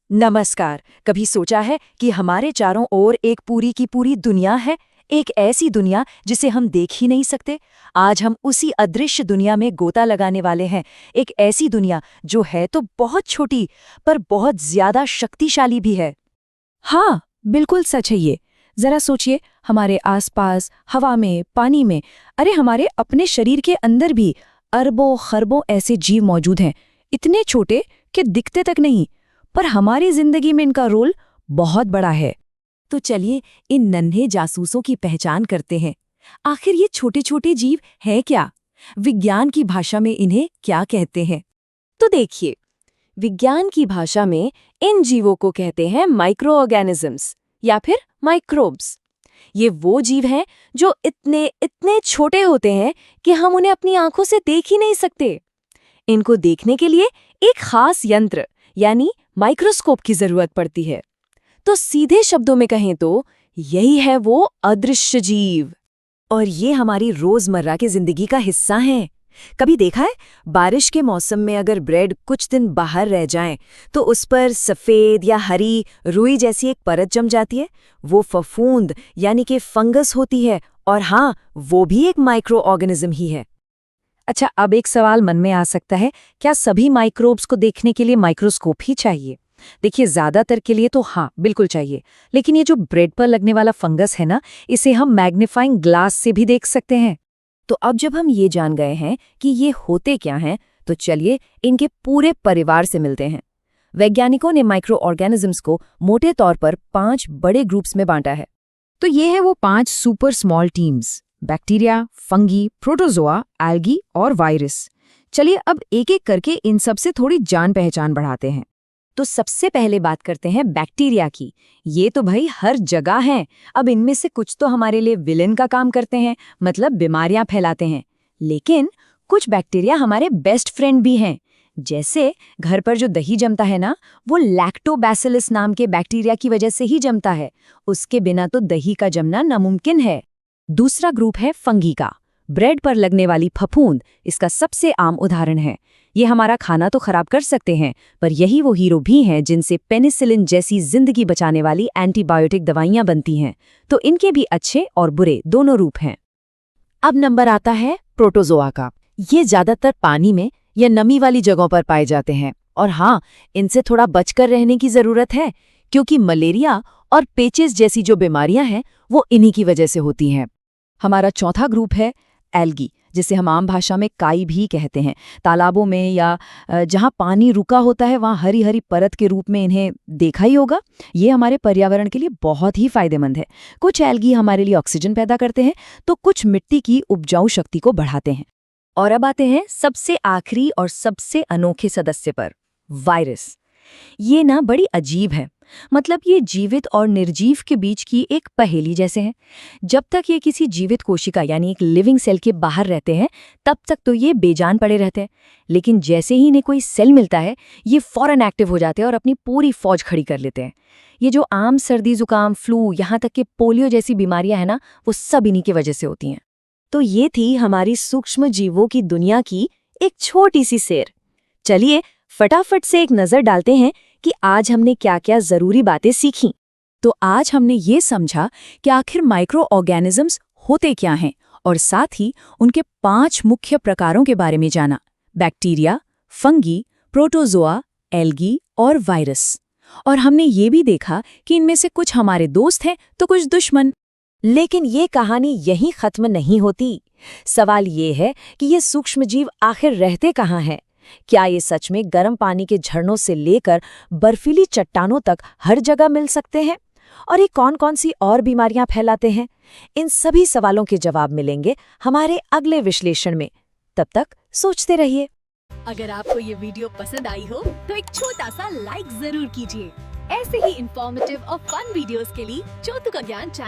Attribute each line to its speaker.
Speaker 1: नमस्कार। कभी सोचा है कि हमारे चारों ओर एक पूरी की पूरी दुनिया है, एक ऐसी दुनिया जिसे हम देख ही नहीं सकते। आज हम उसी अदृश्य दुनिया में गोता लगाने वाले हैं। एक ऐसी दुनिया जो है तो बहुत छोटी, पर बहुत ज्यादा शक्तिशाली भी है।
Speaker 2: हाँ, बिल्कुल सच है ये। जरा सोचिए, हमारे आसपास, हवा में, पानी में, अरे हमारे अपने शरीर के अंदर भी अरबों खरबों ऐसे जीव मौजूद हैं, इतने छोटे कि दिखते तक नहीं, पर हमारी जिंदगी में इनका रोल बहुत बड़ा है।
Speaker 1: तो चलिए इन नन्हे जासूसों की पहचान करते हैं। आखिर ये छोटे छोटे जीव हैं क्या? विज्ञान की भाषा में इन्हें क्या कहते हैं? तो देखिए, विज्ञान की भाषा में इन जीवों को कहते हैं माइक्रो ऑर्गेनिजम्स या फिर माइक्रोब्स। ये वो जीव हैं जो इतने इतने छोटे होते हैं कि हम उन्हें अपनी आंखों से देख ही नहीं सकते। इनको देखने के लिए एक खास यंत्र यानी माइक्रोस्कोप की जरूरत पड़ती है। तो सीधे शब्दों में कहें तो यही है वो अदृश्य जीव, और ये हमारी रोजमर्रा की जिंदगी का हिस्सा हैं। कभी देखा है, बारिश के मौसम में अगर ब्रेड कुछ दिन बाहर रह जाए तो उस पर सफेद या हरी रुई जैसी एक परत जम जाती है। वो फफूंद यानी कि फंगस होती है, और हाँ, वो भी एक माइक्रो ऑर्गेनिज्म ही है। अच्छा, अब एक सवाल मन में आ सकता है, क्या सभी माइक्रोब्स को देखने के लिए माइक्रोस्कोप ही चाहिए? देखिए, ज्यादातर के लिए तो हाँ, बिल्कुल चाहिए। लेकिन ये जो ब्रेड पर लगने वाला फंगस है ना, इसे हम मैग्नीफाइंग ग्लास से भी देख सकते हैं। तो अब जब हम ये जान गए हैं कि ये होते क्या हैं, तो चलिए इनके पूरे परिवार से मिलते हैं। वैज्ञानिकों ने माइक्रो ऑर्गेनिजम्स को मोटे तौर पर 5 बड़े ग्रुप्स में बांटा है।
Speaker 2: तो ये है वो 5 super small teams: bacteria, fungi, protozoa, algae और वायरस। चलिए अब एक एक करके इन सब से थोड़ी जान पहचान बढ़ाते हैं।
Speaker 1: तो सबसे पहले बात करते हैं बैक्टीरिया की। ये तो भाई हर जगह हैं। अब इनमें से कुछ तो हमारे लिए विलेन का काम करते हैं, मतलब बीमारियां फैलाते हैं। लेकिन कुछ बैक्टीरिया हमारे बेस्ट फ्रेंड भी हैं। जैसे घर पर जो दही जमता है ना, वो लैक्टोबैसिलस नाम के बैक्टीरिया की वजह से ही जमता है। उसके बिना तो दही का जमना नामुमकिन है। दूसरा ग्रुप है फंगी का। ब्रेड पर लगने वाली फफूंद इसका सबसे आम उदाहरण है। ये हमारा खाना तो खराब कर सकते हैं, पर यही वो हीरो भी हैं जिनसे पेनिसिलिन जैसी जिंदगी बचाने वाली एंटीबायोटिक दवाइयां बनती हैं। तो इनके भी अच्छे और बुरे दोनों रूप हैं। अब नंबर आता है प्रोटोजोआ का। ये ज्यादातर पानी में या नमी वाली जगहों पर पाए जाते हैं, और हाँ, इनसे थोड़ा बचकर रहने की जरूरत है, क्योंकि मलेरिया और पेचिस जैसी जो बीमारियां हैं वो इन्हीं की वजह से होती हैं। हमारा चौथा ग्रुप है एल्गी, जिसे हम आम भाषा में काई भी कहते हैं। तालाबों में या जहाँ पानी रुका होता है वहाँ हरी हरी परत के रूप में इन्हें देखा ही होगा। ये हमारे पर्यावरण के लिए बहुत ही फायदेमंद है। कुछ एल्गी हमारे लिए ऑक्सीजन पैदा करते हैं, तो कुछ मिट्टी की उपजाऊ शक्ति को बढ़ाते हैं। और अब आते हैं सबसे आखिरी और सबसे अनोखे सदस्य पर, वायरस। ये ना बड़ी अजीब है। मतलब ये जीवित और निर्जीव के बीच की एक पहेली जैसे हैं। जब तक ये किसी जीवित कोशिका यानी एक लिविंग सेल के बाहर रहते हैं, तब तक तो ये बेजान पड़े रहते हैं। लेकिन जैसे ही इन्हें कोई सेल मिलता है, ये फौरन एक्टिव हो जाते हैं और अपनी पूरी फौज खड़ी कर लेते हैं। ये जो आम सर्दी जुकाम, फ्लू, यहाँ तक कि पोलियो जैसी बीमारियां हैं ना, वो सब इन्हीं की वजह से होती हैं। तो ये थी हमारी सूक्ष्म जीवों की दुनिया की एक छोटी सी सैर। चलिए फटाफट से एक नजर डालते हैं कि आज हमने क्या क्या जरूरी बातें सीखी। तो आज हमने ये समझा कि आखिर माइक्रो ऑर्गेनिजम्स होते क्या हैं, और साथ ही उनके 5 मुख्य प्रकारों के बारे में जाना: बैक्टीरिया, फंगी, प्रोटोजोआ, एल्गी और वायरस। और हमने ये भी देखा कि इनमें से कुछ हमारे दोस्त हैं तो कुछ दुश्मन। लेकिन ये कहानी यहीं खत्म नहीं होती। सवाल ये है कि ये सूक्ष्मजीव आखिर रहते कहाँ हैं? क्या ये सच में गर्म पानी के झरनों से लेकर बर्फीली चट्टानों तक हर जगह मिल सकते हैं? और ये कौन-कौन सी और बीमारियां फैलाते हैं? इन सभी सवालों के जवाब मिलेंगे हमारे अगले विश्लेषण में। तब तक सोचते रहिए।
Speaker 3: अगर आपको ये वीडियो पसंद आई हो तो एक छोटा सा लाइक जरूर कीजिए। ऐसे ही इंफॉर्मेटिव और फन वीडियोस के लिए चोटू का ज्ञान चैनल